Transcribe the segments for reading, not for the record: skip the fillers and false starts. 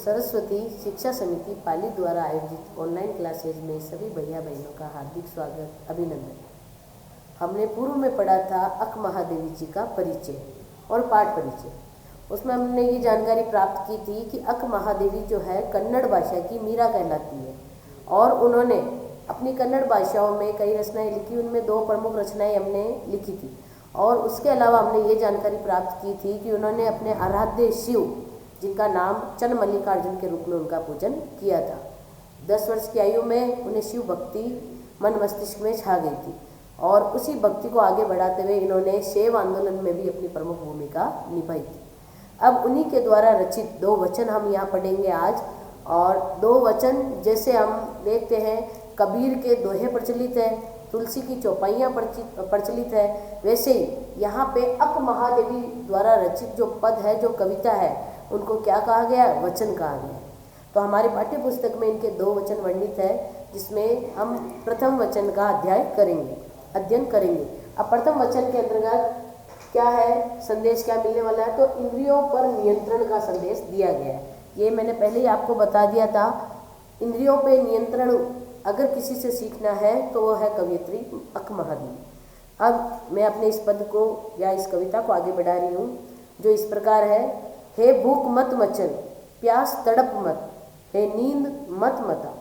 सरस्वती शिक्षा समिति पाली द्वारा आयोजित ऑनलाइन क्लासेज में सभी भैया बहनों का हार्दिक स्वागत, अभिनंदन। हमने पूर्व में पढ़ा था अक महादेवी जी का परिचय और पाठ परिचय। उसमें हमने ये जानकारी प्राप्त की थी कि अक महादेवी जो है कन्नड़ भाषा की मीरा कहलाती है और उन्होंने अपनी कन्नड़ भाषाओं में कई रचनाएं लिखी। उनमें 2 प्रमुख रचनाएं हमने लिखी थी और उसके अलावा हमने ये जानकारी प्राप्त की थी कि उन्होंने अपने आराध्य शिव, जिनका नाम चन्न मल्लिकार्जुन के रूप में उनका पूजन किया था। 10 वर्ष की आयु में उन्हें शिव भक्ति मन मस्तिष्क में छा गई थी और उसी भक्ति को आगे बढ़ाते हुए इन्होंने शैव आंदोलन में भी अपनी प्रमुख भूमिका निभाई थी। अब उन्हीं के द्वारा रचित 2 वचन हम यहाँ पढ़ेंगे आज। और 2 वचन जैसे हम देखते हैं कबीर के दोहे प्रचलित है, तुलसी की चौपाइयाँ प्रचलित है, वैसे ही यहाँ पे अक महादेवी द्वारा रचित जो पद है, जो कविता है, उनको क्या कहा गया? वचन कहा गया। तो हमारी पाठ्य पुस्तक में इनके 2 वचन वर्णित है, जिसमें हम प्रथम वचन का अध्ययन करेंगे। अब प्रथम वचन के अंतर्गत क्या है, संदेश क्या मिलने वाला है? तो इंद्रियों पर नियंत्रण का संदेश दिया गया है। ये मैंने पहले ही आपको बता दिया था। इंद्रियों पे नियंत्रण अगर किसी से सीखना है तो वो है कवयित्री अक महादेवी। अब मैं अपने इस पद को या इस कविता को आगे बढ़ा रही हूँ, जो इस प्रकार है। हे भूख मत मचल, प्यास तड़प मत, हे नींद मत मता,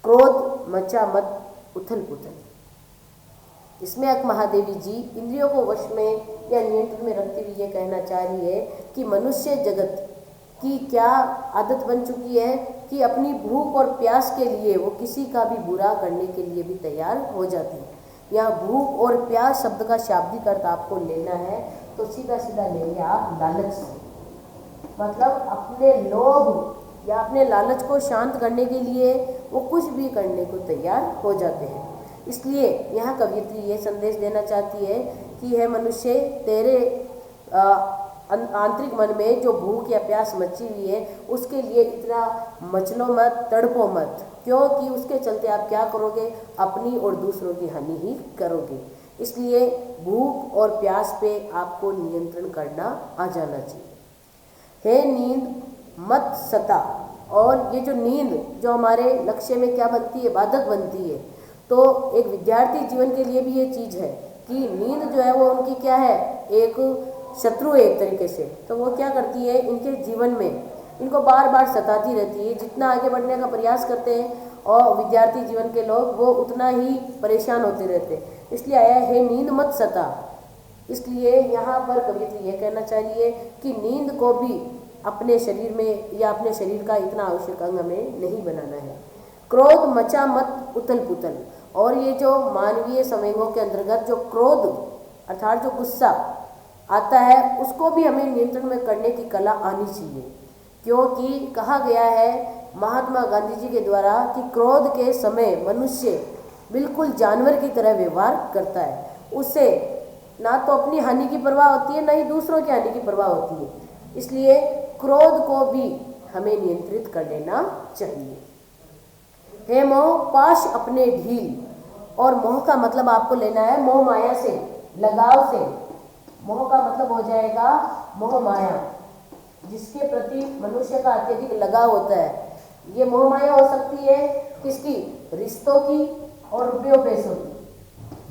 क्रोध मचा मत उथल पुथल। इसमें अक महादेवी जी इंद्रियों को वश में या नियंत्रण में रखते हुए ये कहना चाह रही है कि मनुष्य जगत की क्या आदत बन चुकी है कि अपनी भूख और प्यास के लिए वो किसी का भी बुरा करने के लिए भी तैयार हो जाती है। यहाँ भूख और प्यास शब्द का शाब्दिक अर्थ आपको लेना है तो सीधा सीधा लेंगे आप लालच से। मतलब अपने लोभ या अपने लालच को शांत करने के लिए वो कुछ भी करने को तैयार हो जाते हैं। इसलिए यहाँ कवयित्री ये संदेश देना चाहती है कि है मनुष्य, तेरे आंतरिक मन में जो भूख या प्यास मची हुई है उसके लिए इतना मचलो मत, तड़पो मत, क्योंकि उसके चलते आप क्या करोगे? अपनी और दूसरों की हानि ही करोगे। इसलिए भूख और प्यास पे आपको नियंत्रण करना आ जाना चाहिए। हे नींद मत सता। और ये जो नींद जो हमारे लक्ष्य में क्या बनती है? बाधक बनती है। तो एक विद्यार्थी जीवन के लिए भी ये चीज़ है कि नींद जो है वो उनकी क्या है? एक शत्रु है एक तरीके से। तो वो क्या करती है? इनके जीवन में इनको बार बार सताती रहती है। जितना आगे बढ़ने का प्रयास करते हैं और विद्यार्थी जीवन के लोग वो उतना ही परेशान होते रहते हैं। इसलिए आया है नींद मत सता। इसलिए यहाँ पर कवयित्री ये कहना चाह रही है कि नींद को भी अपने शरीर में या अपने शरीर का इतना आवश्यक अंग हमें नहीं बनाना है। क्रोध मचा मत उथल पुथल। और ये जो मानवीय संवेगों के अंतर्गत जो क्रोध अर्थात जो गुस्सा आता है उसको भी हमें नियंत्रण में करने की कला आनी चाहिए। क्योंकि कहा गया है महात्मा गांधी जी के द्वारा कि क्रोध के समय मनुष्य बिल्कुल जानवर की तरह व्यवहार करता है। उससे ना तो अपनी हानि की परवाह होती है, ना ही दूसरों की हानि की परवाह होती है। इसलिए क्रोध को भी हमें नियंत्रित कर लेना चाहिए। हे मोह पाश अपने ढील। और मोह का मतलब आपको लेना है मोह माया से, लगाव से। मोह का मतलब हो जाएगा मोह माया, जिसके प्रति मनुष्य का अत्यधिक लगाव होता है। ये मोह माया हो सकती है किसकी? रिश्तों की और रुपयों पैसों की।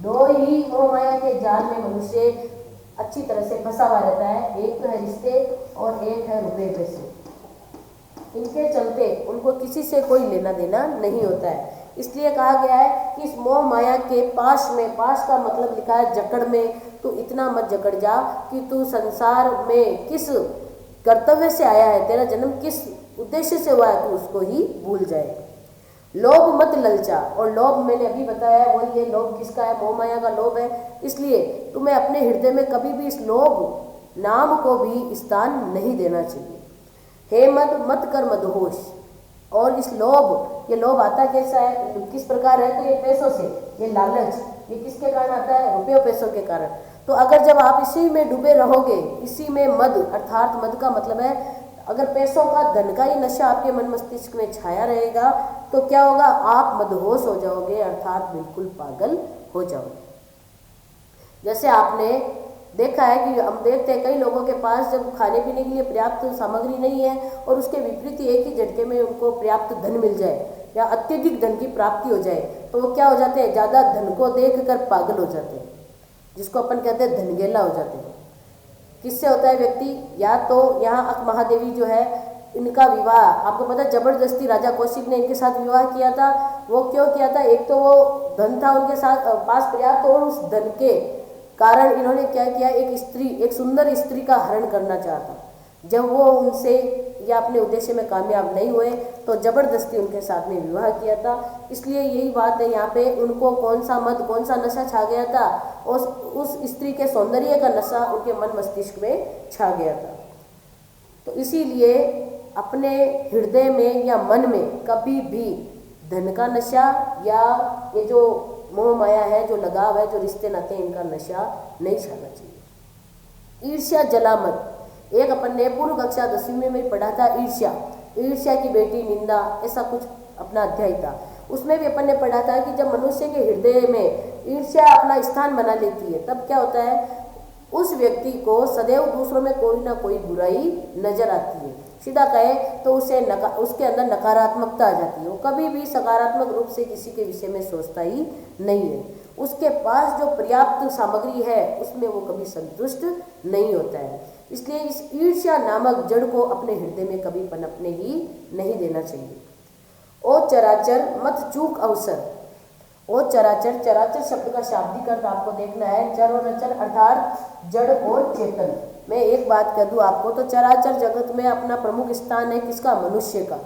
2 ही मोह माया के जाल में मनुष्य अच्छी तरह से फंसा हुआ रहता है। एक तो है रिश्ते और एक है रुपये पैसे। इनके चलते उनको किसी से कोई लेना देना नहीं होता है। इसलिए कहा गया है कि इस मोह माया के पाश में, पाश का मतलब लिखा है जकड़ में, तो इतना मत जकड़ जा कि तू संसार में किस कर्तव्य से आया है, तेरा जन्म किस उद्देश्य से हुआ है, तू उसको ही भूल जाए। लोभ मत ललचा। और लोभ मैंने अभी बताया वो ये लोभ किसका है? मोह माया का लोभ है। इसलिए तुम्हें अपने हृदय में कभी भी इस लोभ नाम को भी स्थान नहीं देना चाहिए। हे मत कर मदहोश। और इस लोभ, ये लोभ आता कैसा है, किस प्रकार है? तो ये पैसों से, ये लालच, ये किसके कारण आता है? रुपयों पैसों के कारण। तो अगर जब आप इसी में डूबे रहोगे, इसी में मद अर्थात मद का मतलब है अगर पैसों का, धन का ही नशा आपके मन मस्तिष्क में छाया रहेगा तो क्या होगा? आप मदहोश हो जाओगे अर्थात बिल्कुल पागल हो जाओगे। जैसे आपने देखा है कि हम देखते हैं कई लोगों के पास जब खाने पीने के लिए पर्याप्त सामग्री नहीं है और उसके विपरीत एक ही झटके में उनको पर्याप्त धन मिल जाए या अत्यधिक धन की प्राप्ति हो जाए, तो वो क्या हो जाते हैं, ज़्यादा धन को देख कर पागल हो जाते हैं, जिसको अपन कहते हैं धनगेला हो जाते हैं। किससे होता है व्यक्ति, या तो यहाँ अक महादेवी जो है इनका विवाह आपको पता है जबरदस्ती राजा कौशिक ने इनके साथ विवाह किया था। वो क्यों किया था, एक तो वो धन था उनके साथ पास पर्याप्त, और उस धन के कारण इन्होंने क्या किया, एक सुंदर स्त्री का हरण करना चाहता। जब वो उनसे या अपने उद्देश्य में कामयाब नहीं हुए तो जबरदस्ती उनके साथ में विवाह किया था। इसलिए यही बात है, यहाँ पे उनको कौन सा मद, कौन सा नशा छा गया था, उस स्त्री के सौंदर्य का नशा उनके मन मस्तिष्क में छा गया था। तो इसीलिए अपने हृदय में या मन में कभी भी धन का नशा या ये जो मोह माया है, जो लगाव है, जो रिश्ते नाते हैं, इनका नशा नहीं छाना चाहिए। ईर्ष्या जला मत, एक अपन ने पूर्व कक्षा 10वीं में पढ़ा था ईर्ष्या की बेटी निंदा, ऐसा कुछ अपना अध्याय था। उसमें भी अपन ने पढ़ा था कि जब मनुष्य के हृदय में ईर्ष्या अपना स्थान बना लेती है तब क्या होता है, उस व्यक्ति को सदैव दूसरों में कोई ना कोई बुराई नजर आती है। सीधा कहे तो उसके अंदर नकारात्मकता आ जाती है। वो कभी भी सकारात्मक रूप से किसी के विषय में सोचता ही नहीं है। उसके पास जो पर्याप्त सामग्री है उसमें वो कभी संतुष्ट नहीं होता है। इसलिए इस ईर्ष्या नामक जड़ को अपने हृदय में कभी पनपने ही नहीं देना चाहिए। ओ चराचर मत चूक अवसर, ओ चराचर, चराचर शब्द का शाब्दिक अर्थ आपको देखना है, चर और अचर अर्थात जड़ और चेतन। मैं एक बात कह दूं आपको, तो चराचर जगत में अपना प्रमुख स्थान है किसका, मनुष्य का।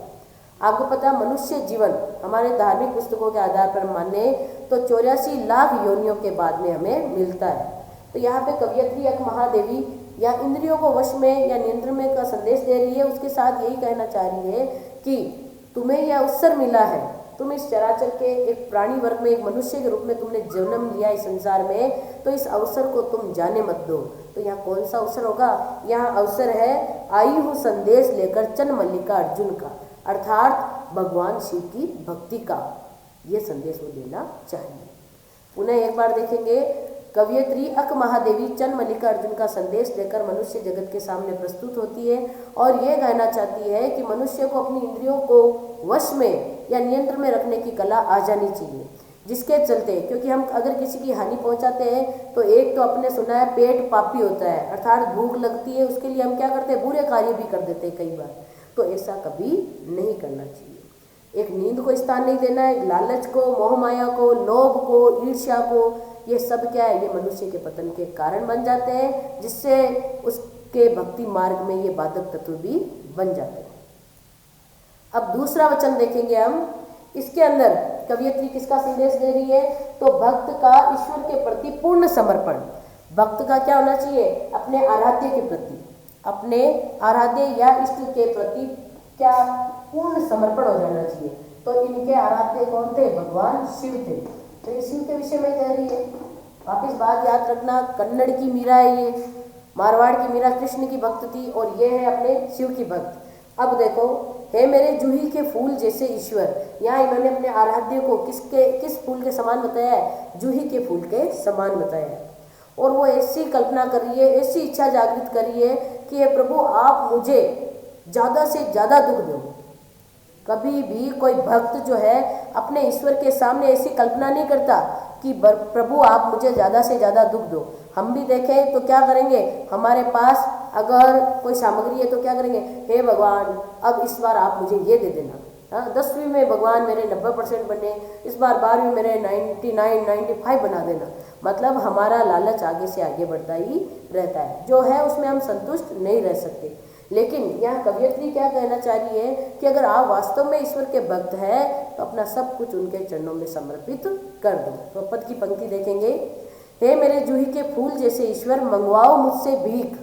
आपको पता है मनुष्य जीवन हमारे धार्मिक पुस्तकों के आधार पर माने तो 84 लाख योनियों के बाद में हमें मिलता है। तो यहाँ पे कवयत्री अक महादेवी या इंद्रियों को वश में या नियंत्रण में का संदेश दे रही है। उसके साथ यही कहना चाह रही है कि तुम्हें यह अवसर मिला है, तुम इस चराचर के एक प्राणी वर्ग में, एक मनुष्य के रूप में तुमने जन्म लिया इस संसार में, तो इस अवसर को तुम जाने मत दो। तो यहाँ कौन सा अवसर होगा, यहाँ अवसर है आई हूँ संदेश लेकर चंद्र मल्लिका अर्जुन का, अर्थात भगवान शिव की भक्ति का ये संदेश वो देना चाहिए। पुनः एक बार देखेंगे, कवयत्री अक महादेवी चंद्र मल्लिका अर्जुन का संदेश लेकर मनुष्य जगत के सामने प्रस्तुत होती है और ये कहना चाहती है कि मनुष्य को अपनी इंद्रियों को वश में या नियंत्रण में रखने की कला आ जानी चाहिए, जिसके चलते, क्योंकि हम अगर किसी की हानि पहुंचाते हैं तो एक तो अपने सुना है पेट पापी होता है, अर्थात भूख लगती है, उसके लिए हम क्या करते हैं, बुरे कार्य भी कर देते हैं कई बार। तो ऐसा कभी नहीं करना चाहिए। एक नींद को स्थान नहीं देना है, लालच को, मोह माया को, लोभ को, ईर्ष्या को, ये सब क्या है, ये मनुष्य के पतन के कारण बन जाते हैं, जिससे उसके भक्ति मार्ग में ये बाधक तत्व भी बन जाते हैं। अब दूसरा वचन देखेंगे हम, इसके अंदर कवयत्री किसका संदेश दे रही है, तो भक्त का ईश्वर के प्रति पूर्ण समर्पण। भक्त का क्या होना चाहिए, अपने आराध्य के प्रति, अपने आराध्य या इष्ट के प्रति क्या पूर्ण समर्पण हो जाना चाहिए। तो इनके आराध्य कौन थे, भगवान शिव थे। तो ये शिव के विषय में कह रही है। वापिस बात याद रखना, कन्नड़ की मीरा है ये, मारवाड़ की मीरा कृष्ण की भक्त थी और ये है अपने शिव की भक्त। अब देखो, हे मेरे जूही के फूल जैसे ईश्वर, यहाँ इन्होंने अपने आराध्य को किस फूल के समान बताया है, जूही के फूल के समान बताया है। और वो ऐसी कल्पना कर रही है, ऐसी इच्छा जागृत कर रही है कि हे प्रभु आप मुझे ज़्यादा से ज़्यादा दुख दो। कभी भी कोई भक्त जो है अपने ईश्वर के सामने ऐसी कल्पना नहीं करता कि प्रभु आप मुझे ज़्यादा से ज़्यादा दुख दो। हम भी देखें तो क्या करेंगे, हमारे पास अगर कोई सामग्री है तो क्या करेंगे, हे भगवान अब इस बार आप मुझे ये दे देना। हाँ, 10वीं में भगवान मेरे 90% बने, इस बार 12वीं मेरे 99, 95 बना देना। मतलब हमारा लालच आगे से आगे बढ़ता ही रहता है, जो है उसमें हम संतुष्ट नहीं रह सकते। लेकिन यहाँ कवयत्री क्या कहना चाह रही है कि अगर आप वास्तव में ईश्वर के भक्त हैं तो अपना सब कुछ उनके चरणों में समर्पित कर दो। तो पद की पंक्ति देखेंगे, हे मेरे जूही के फूल जैसे ईश्वर मंगवाओ मुझसे भीख।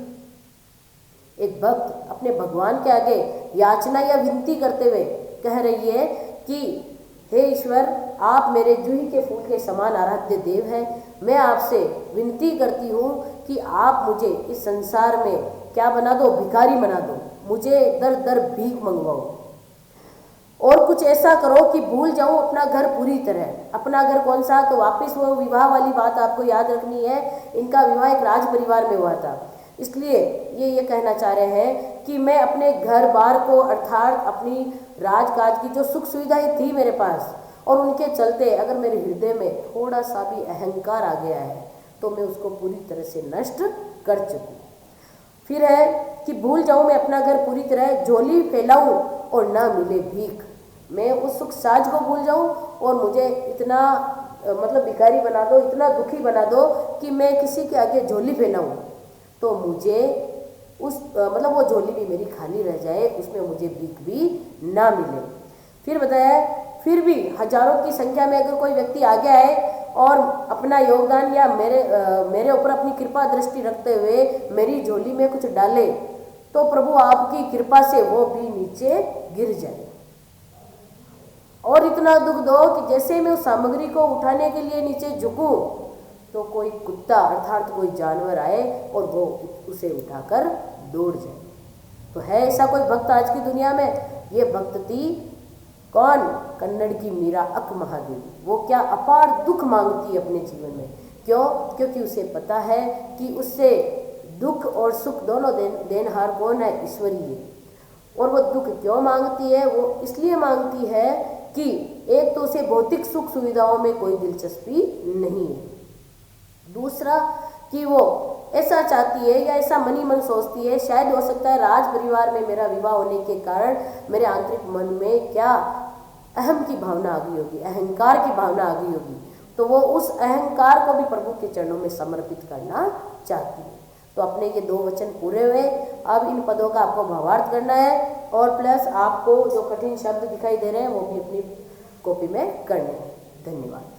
एक भक्त अपने भगवान के आगे याचना या विनती करते हुए कह रही है कि हे ईश्वर आप मेरे जूही के फूल के समान आराध्य देव हैं, मैं आपसे विनती करती हूँ कि आप मुझे इस संसार में क्या बना दो, भिखारी बना दो, मुझे दर दर भीख मंगवाओ। और कुछ ऐसा करो कि भूल जाऊं अपना घर पूरी तरह। अपना घर कौन सा, तो वापस वो विवाह वाली बात आपको याद रखनी है। इनका विवाह एक राज परिवार में हुआ था, इसलिए ये कहना चाह रहे हैं कि मैं अपने घर बार को अर्थात अपनी राजकाज की जो सुख सुविधाएं थी मेरे पास, और उनके चलते अगर मेरे हृदय में थोड़ा सा भी अहंकार आ गया है तो मैं उसको पूरी तरह से नष्ट कर चुकूँ। फिर है कि भूल जाऊँ मैं अपना घर पूरी तरह, झोली फैलाऊँ और ना मिले भीख। मैं उस सुख साज को भूल जाऊँ और मुझे इतना मतलब भिखारी बना दो, इतना दुखी बना दो कि मैं किसी के आगे झोली फैलाऊँ तो मुझे उस मतलब वो झोली भी मेरी खाली रह जाए, उसमें मुझे भीख भी ना मिले। फिर बताया, फिर भी हजारों की संख्या में अगर कोई व्यक्ति आगे आए और अपना योगदान या मेरे ऊपर अपनी कृपा दृष्टि रखते हुए मेरी झोली में कुछ डाले तो प्रभु आपकी कृपा से वो भी नीचे गिर जाए, और इतना दुख दो कि जैसे मैं उस सामग्री को उठाने के लिए नीचे झुकूं तो कोई कुत्ता अर्थात कोई जानवर आए और वो उसे उठाकर दौड़ जाए। तो है ऐसा कोई भक्त आज की दुनिया में? ये भक्त थी कौन? कन्नड़ की मीरा अक महादेवी। वो क्या अपार दुख मांगती है अपने जीवन में। क्यों? क्योंकि उसे पता है कि उससे दुख और सुख दोनों देनहार कौन है? ईश्वरी है। और वो दुख क्यों मांगती है? वो इसलिए मांगती है कि एक तो उसे भौतिक सुख सुविधाओं में कोई दिलचस्पी नहीं है, दूसरा कि वो ऐसा चाहती है या ऐसा मनी मन सोचती है, शायद हो सकता है राज परिवार में मेरा विवाह होने के कारण मेरे आंतरिक मन में क्या अहम की भावना आ गई होगी, अहंकार की भावना आ गई होगी, तो वो उस अहंकार को भी प्रभु के चरणों में समर्पित करना चाहती है। तो अपने ये 2 वचन पूरे हुए। अब इन पदों का आपको भावार्थ करना है और प्लस आपको जो कठिन शब्द दिखाई दे रहे हैं वो भी अपनी कॉपी में करने हैं। धन्यवाद।